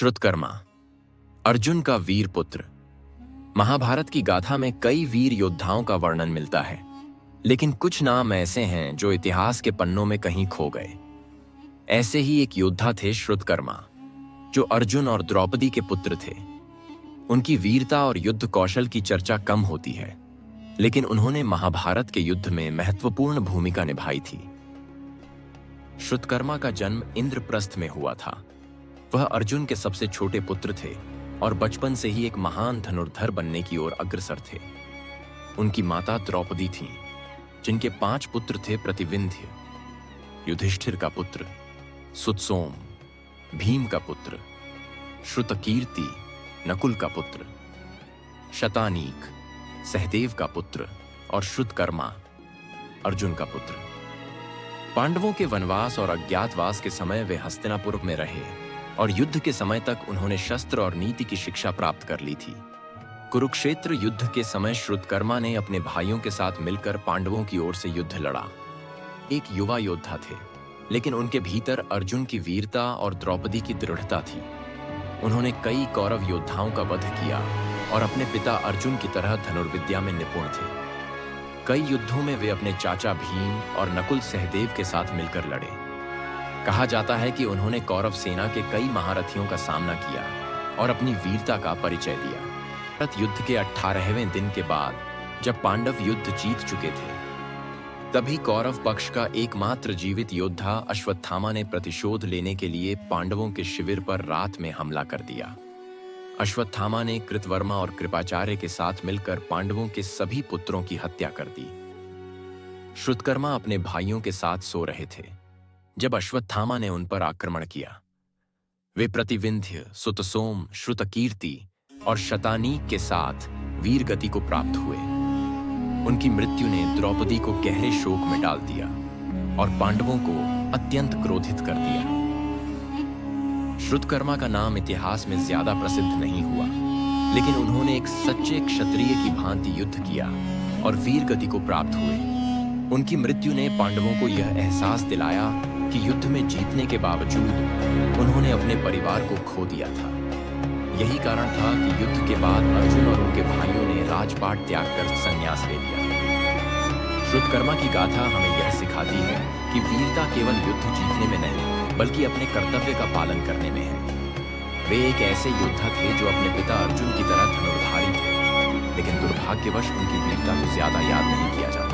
श्रुतकर्मा, अर्जुन का वीर पुत्र। महाभारत की गाथा में कई वीर योद्धाओं का वर्णन मिलता है, लेकिन कुछ नाम ऐसे हैं जो इतिहास के पन्नों में कहीं खो गए। ऐसे ही एक योद्धा थे श्रुतकर्मा, जो अर्जुन और द्रौपदी के पुत्र थे। उनकी वीरता और युद्ध कौशल की चर्चा कम होती है, लेकिन उन्होंने महाभारत के युद्ध में महत्वपूर्ण भूमिका निभाई थी। श्रुतकर्मा का जन्म इंद्रप्रस्थ में हुआ था। वह अर्जुन के सबसे छोटे पुत्र थे और बचपन से ही एक महान धनुर्धर बनने की ओर अग्रसर थे। उनकी माता द्रौपदी थीं, जिनके 5 पुत्र थे। प्रतिविंध्य, युधिष्ठिर का पुत्र, सुतसोम, भीम का पुत्र, श्रुतकीर्ति, नकुल का पुत्र, शतानीक, सहदेव का पुत्र और श्रुतकर्मा, अर्जुन का पुत्र। पांडवों के वनवास और अज्ञातवास के समय वे हस्तिनापुर में रहे और युद्ध के समय तक उन्होंने शस्त्र और नीति की शिक्षा प्राप्त कर ली थी। कुरुक्षेत्र युद्ध के समय श्रुतकर्मा ने अपने भाइयों के साथ मिलकर पांडवों की ओर से युद्ध लड़ा। एक युवा योद्धा थे, लेकिन उनके भीतर अर्जुन की वीरता और द्रौपदी की दृढ़ता थी। उन्होंने कई कौरव योद्धाओं का वध किया और अपने पिता अर्जुन की तरह धनुर्विद्या में निपुण थे। कई युद्धों में वे अपने चाचा भीम और नकुल सहदेव के साथ मिलकर लड़े। कहा जाता है कि उन्होंने कौरव सेना के कई महारथियों का सामना किया और अपनी वीरता का परिचय दिया। भारत युद्ध के 18वें दिन के बाद, जब पांडव युद्ध जीत चुके थे, तभी कौरव पक्ष का एकमात्र जीवित योद्धा अश्वत्थामा ने प्रतिशोध लेने के लिए पांडवों के शिविर पर रात में हमला कर दिया। अश्वत्थामा ने कृतवर्मा और कृपाचार्य के साथ मिलकर पांडवों के सभी पुत्रों की हत्या कर दी। श्रुतकर्मा अपने भाइयों के साथ सो रहे थे जब अश्वत्थामा ने उन पर आक्रमण किया। वे प्रतिविंध्य, सुतसोम, श्रुतकीर्ति और शतानीक के साथ वीर गति को प्राप्त हुए। उनकी मृत्यु ने द्रौपदी को गहरे शोक में डाल दिया और पांडवों को अत्यंत क्रोधित कर दिया। श्रुतकर्मा का नाम इतिहास में ज्यादा प्रसिद्ध नहीं हुआ, लेकिन उन्होंने एक सच्चे क्षत्रिय की भांति युद्ध किया और वीर गति को प्राप्त हुए। उनकी मृत्यु ने पांडवों को यह एहसास दिलाया कि युद्ध में जीतने के बावजूद उन्होंने अपने परिवार को खो दिया था। यही कारण था कि युद्ध के बाद अर्जुन और उनके भाइयों ने राजपाट त्याग कर संन्यास ले लिया। श्रुतकर्मा की गाथा हमें यह सिखाती है कि वीरता केवल युद्ध जीतने में नहीं, बल्कि अपने कर्तव्य का पालन करने में है। वे एक ऐसे योद्धा थे जो अपने पिता अर्जुन की तरह धनुर्धारी थे, लेकिन दुर्भाग्यवश उनकी वीरता को ज्यादा याद नहीं किया जाता।